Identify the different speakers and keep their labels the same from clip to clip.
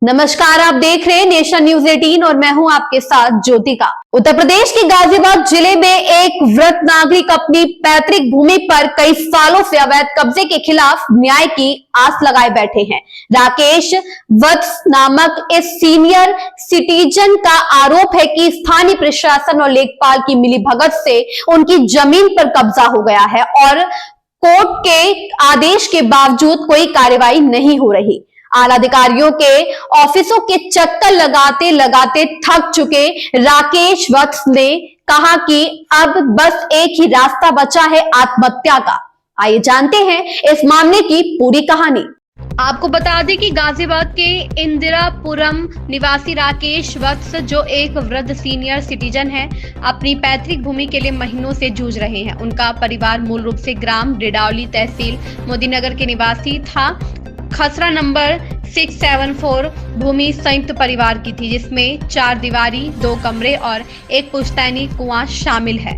Speaker 1: नमस्कार, आप देख रहे हैं नेशन न्यूज 18 और मैं हूं आपके साथ ज्योतिका। उत्तर प्रदेश के गाजियाबाद जिले में एक वृद्ध नागरिक अपनी पैतृक भूमि पर कई सालों से अवैध कब्जे के खिलाफ न्याय की आस लगाए बैठे हैं। राकेश वत्स नामक इस सीनियर सिटीजन का आरोप है कि स्थानीय प्रशासन और लेखपाल की मिलीभगत से उनकी जमीन पर कब्जा हो गया है और कोर्ट के आदेश के बावजूद कोई कार्रवाई नहीं हो रही। आला अधिकारियों के ऑफिसों के चक्कर लगाते लगाते थक चुके राकेश वत्स ने कहा कि अब बस एक ही रास्ता बचा है आत्महत्या का। आइए जानते हैं इस मामले की पूरी कहानी। आपको बता दें कि गाजियाबाद के इंदिरापुरम निवासी राकेश वत्स, जो एक वृद्ध सीनियर सिटीजन है, अपनी पैतृक भूमि के लिए महीनों से जूझ रहे हैं। उनका परिवार मूल रूप से ग्राम डिडौली तहसील मोदीनगर के निवासी था। खसरा नंबर 674 भूमि संयुक्त परिवार की थी, जिसमें 4 दीवारी, 2 कमरे और एक पुश्तैनी कुआं शामिल है।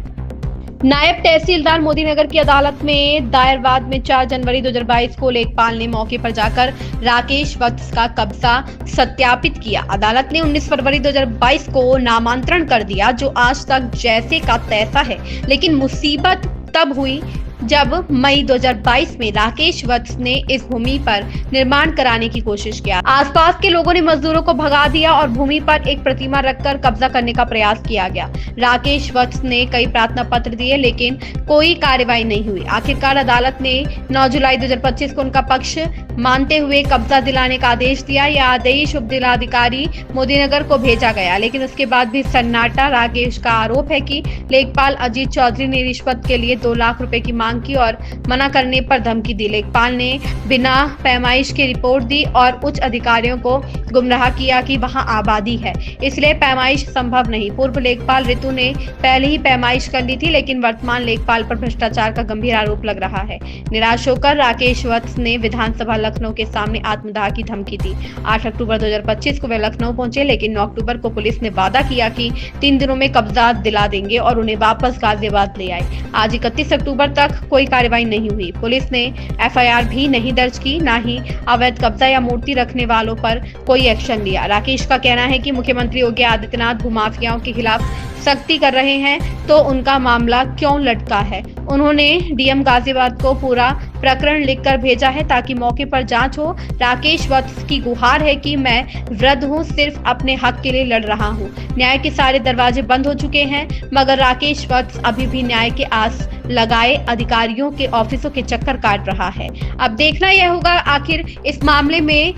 Speaker 1: नायब तहसीलदार मोदीनगर की अदालत में दायर वाद में 4 जनवरी 2022 को लेखपाल ने मौके पर जाकर राकेश वत्स का कब्जा सत्यापित किया। अदालत ने 19 फरवरी 2022 को नामांतरण कर दिया, जो आज तक जैसे का तैसा है। लेकिन मुसीबत तब हुई जब मई 2022 में राकेश वत्स ने इस भूमि पर निर्माण कराने की कोशिश किया। आसपास के लोगों ने मजदूरों को भगा दिया और भूमि पर एक प्रतिमा रखकर कब्जा करने का प्रयास किया गया। राकेश वत्स ने कई प्रार्थना पत्र दिए, लेकिन कोई कार्रवाई नहीं हुई। आखिरकार अदालत ने 9 जुलाई 2025 को उनका पक्ष मानते हुए कब्जा दिलाने का आदेश दिया। यह आदेश उप जिलाधिकारी मोदीनगर को भेजा गया, लेकिन उसके बाद भी सन्नाटा। राकेश का आरोप है कि लेखपाल अजीत चौधरी ने रिश्वत के लिए 2 लाख रुपए की मांग की और मना करने पर धमकी दी। लेखपाल ने बिना पैमाइश की रिपोर्ट दी और उच्च अधिकारियों को गुमराह किया कि वहां आबादी है, इसलिए पैमाइश संभव नहीं। पूर्व लेखपाल ऋतु ने पहले ही पैमाइश कर ली थी, लेकिन वर्तमान लेखपाल पर भ्रष्टाचार का गंभीर आरोप लग रहा है। निराश होकर राकेश वत्स ने विधानसभा लखनऊ के सामने आत्मदाह की धमकी दी। 8 अक्टूबर 2025 को वे लखनऊ पहुंचे, लेकिन 9 अक्टूबर को पुलिस ने वादा किया कि 3 दिनों में कब्जा दिला देंगे और उन्हें वापस गाजियाबाद ले आए। आज 31 अक्टूबर तक कोई कार्रवाई नहीं हुई। पुलिस ने एफआईआर भी नहीं दर्ज की, ना ही अवैध कब्जा या मूर्ति रखने वालों पर कोई एक्शन लिया। राकेश का कहना है कि मुख्यमंत्री योगी आदित्यनाथ भूमाफियाओं के खिलाफ सख्ती कर रहे हैं, तो उनका मामला क्यों लटका है। उन्होंने डीएम गाजियाबाद को पूरा प्रकरण लिखकर भेजा है ताकि मौके पर जांच हो। राकेश वत्स की गुहार है कि मैं वृद्ध हूं, सिर्फ अपने हक के लिए लड़ रहा हूं। न्याय के सारे दरवाजे बंद हो चुके हैं, मगर राकेश वत्स अभी भी न्याय के आस लगाए अधिकारियों के ऑफिसों के चक्कर काट रहा है। अब देखना यह होगा आखिर इस मामले में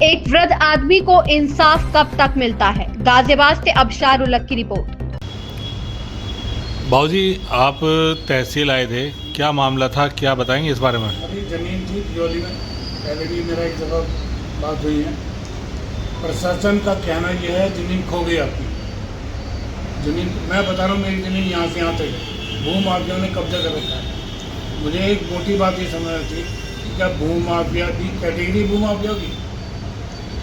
Speaker 1: एक वृद्ध आदमी को इंसाफ कब तक मिलता है। गाजियाबाद से अबशार उलग की रिपोर्ट।
Speaker 2: बाबूजी, आप तहसील आए थे, क्या मामला था, क्या बताएंगे इस बारे में?
Speaker 3: अभी ज़मीन थी दियोली में, पहले भी मेरा एक जगह बात हुई है। प्रशासन का कहना यह है ज़मीन खो गई आपकी ज़मीन। मैं बता रहा हूँ, मेरी ज़मीन यहाँ से यहाँ तक भूमाफियाओं ने कब्जा कर रखा है। मुझे एक मोटी बात ये समझ थी कि क्या भूमाफिया की कैटेगरी भूमाफिया की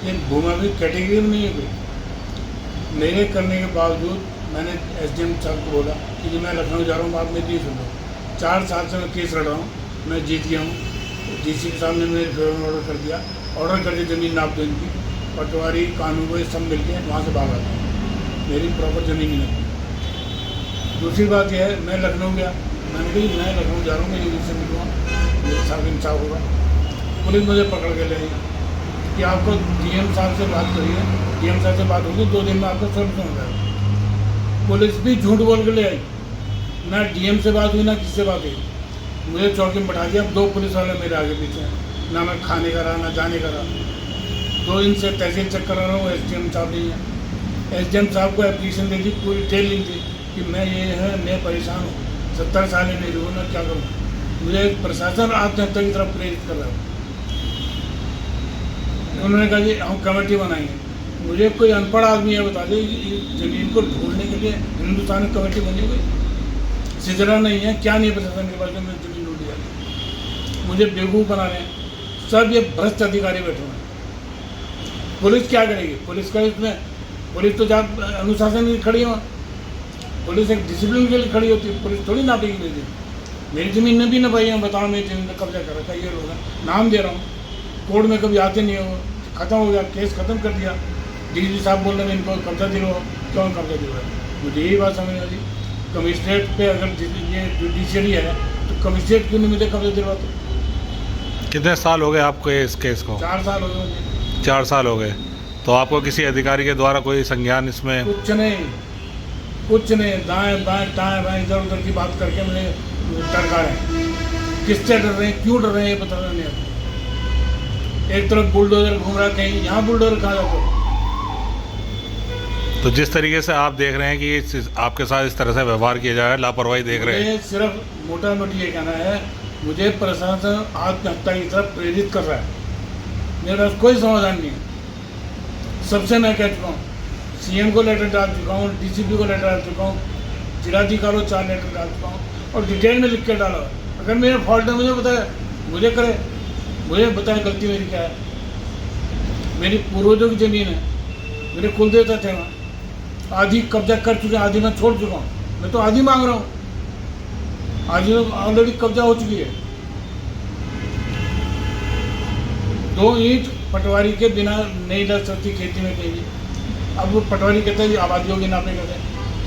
Speaker 3: एक भूमाफिया कैटेगरी में नहीं है कोई। मेरे करने के बावजूद मैंने एसडीएम साहब को बोला कि मैं लखनऊ जा रहा हूँ, आप मेरी सुन लो। 4 साल से मैं केस लड़ रहा हूँ, मैं जीत गया हूँ। डीसी के सामने मैंने फेवर ऑर्डर कर दिया, ऑर्डर कर दी ज़मीन नाप दो इनकी। पटवारी कानून को सब मिल के वहाँ से भाग आते हैं, मेरी प्रॉपर ज़मीन ही नहीं। दूसरी बात यह है, मैं लखनऊ गया, मैंने कही मैं लखनऊ जा रहा हूँ, मैं यूनिट से मिलूँगा, मेरे साथ इंसाफ होगा। पुलिस मुझे पकड़ के ले आई कि आपको डीएम साहब से बात करिए, डीएम साहब से बात होगी, 2 दिन में आपका सर्विस हो जाएगा। पुलिस भी झूठ बोल के ले आई, ना डीएम से बात हुई ना किससे बात हुई। मुझे चौकी में बैठा दिया। 2 पुलिस वाले मेरे आगे पीछे, ना मैं खाने का रहा ना जाने का रहा। 2 दिन से तहसील चेक कर रहा हूँ, एसडीएम साहब नहीं है। एसडीएम साहब को एप्लीकेशन दे दी, पूरी डिटेल ली थी कि मैं ये है, मैं परेशान हूँ, 70 साल नहीं रहूँ ना, क्या करूँ। मुझे प्रशासन आत्महत्या की तरफ प्रेरित कर रहा है। उन्होंने कहा कि हम कमेटी बनाएंगे। मुझे कोई अनपढ़ आदमी है बता दे, ज़मीन को ढूंढने के लिए हिंदुस्तान में कमेटी बनी हुई सिजरा नहीं है, क्या नहीं प्रशासन के पास में ज़मीन ढूंढी जाती। मुझे बेवकूफ़ बना रहे हैं सब, ये भ्रष्ट अधिकारी बैठे हुए हैं। पुलिस क्या करेगी? पुलिस का इसमें पुलिस तो जब अनुशासन की खड़ी है, पुलिस एक डिसिप्लिन के लिए खड़ी होती है, पुलिस थोड़ी नापेगी मेरी। मेरी ज़मीन ने भी ना भाई, बताओ मेरी ज़मीन में कब्जा कर रखा है ये लोग, नाम दे रहा हूँ, कोर्ट में कभी आते नहीं हो, खत्म हो गया, केस खत्म कर दिया। डीजी साहब बोल रहे हैं इनको कब्जा दिलवाओ, क्यों कब्जा दिलवाए? मुझे यही बात समझ आई। कमिश्नरेट पे अगर ये जुडिशरी है तो कमिश्नरेट क्यों नहीं मुझे कब्जा दिलवाते?
Speaker 2: कितने साल हो गए आपको इस केस को?
Speaker 3: 4 साल हो गए मुझे।
Speaker 2: 4 साल हो गए। तो आपको किसी अधिकारी के द्वारा कोई संज्ञान इसमें?
Speaker 3: कुछ नहीं, दाएं बाएं टाएं बाएं इधर उधर की बात करके मुझे टरका रहे हैं। किससे डर रहे हैं, क्यों डर रहे हैं, ये पता नहीं आता। एक तरफ बुलडोजर घूम रहा है, कहीं यहाँ बुलडोजर कहाँ जाता?
Speaker 2: तो जिस तरीके से आप देख रहे हैं कि आपके साथ इस तरह से व्यवहार किया जा रहा है, लापरवाही देख रहे हैं।
Speaker 3: मुझे सिर्फ मोटा मोटी ये कहना है, मुझे प्रशासन आत्महत्या की तरफ प्रेरित कर रहा है। मेरे पास कोई समाधान नहीं है। सबसे मैं कह चुका हूँ, सीएम को लेटर डाल चुका हूँ, डीसीपी को लेटर डाल चुका हूँ, जिलाधिकारी को 4 लेटर डाल चुका हूँ और डिटेल में लिख के डाला। अगर मेरा फॉल्ट है मुझे बताए, मुझे करे, मुझे बताए गलती मेरी क्या है। मेरी पूर्वजों की ज़मीन है, मेरे कुल देवता थे वहाँ, आधी कब्जा कर चुके हैं, आधी मैं छोड़ चुका हूँ। मैं तो आधी मांग रहा हूँ, आधी ऑलरेडी कब्जा हो चुकी है। 2 ईंट पटवारी के बिना नहीं डर सकती खेती में कहीं। अब वो पटवारी कहते हैं आबादी होगी, नापे कहते हैं,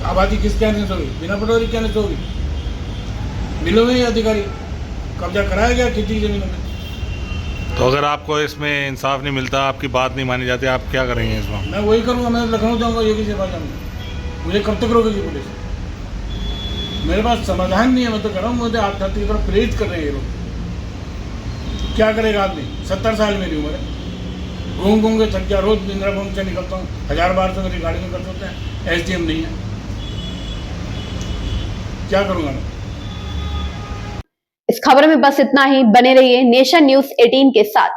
Speaker 3: आबादी किस कहने से होगी? बिना पटवारी कहने से होगी? मिलो में ही अधिकारी कब्जा कराया गया खेती जमीनों में।
Speaker 2: तो अगर आपको इसमें इंसाफ नहीं मिलता, आपकी बात नहीं मानी जाती, आप क्या करेंगे इसमें?
Speaker 3: मैं वही करूँगा, मैं लखनऊ जाऊँगा, योगी से बात जाऊँगा। मुझे कब तक रोकेगी पुलिस? मेरे पास समाधान नहीं है। मैं तो कह रहा हूँ, मुझे आत्महत्या की तरफ प्रेरित कर रहे हैं ये लोग। क्या करेगा आदमी? 70 साल मेरी उम्र है, घूम घूम के थक गया। रोज इंदिरा भवन से निकलता हूँ, 1000 बार तो मेरी गाड़ी में कर सकते हैं। एसडीएम नहीं है, क्या करूँगा मैं?
Speaker 1: इस खबर में बस इतना ही। बने रहिए नेशन न्यूज़ 18 के साथ।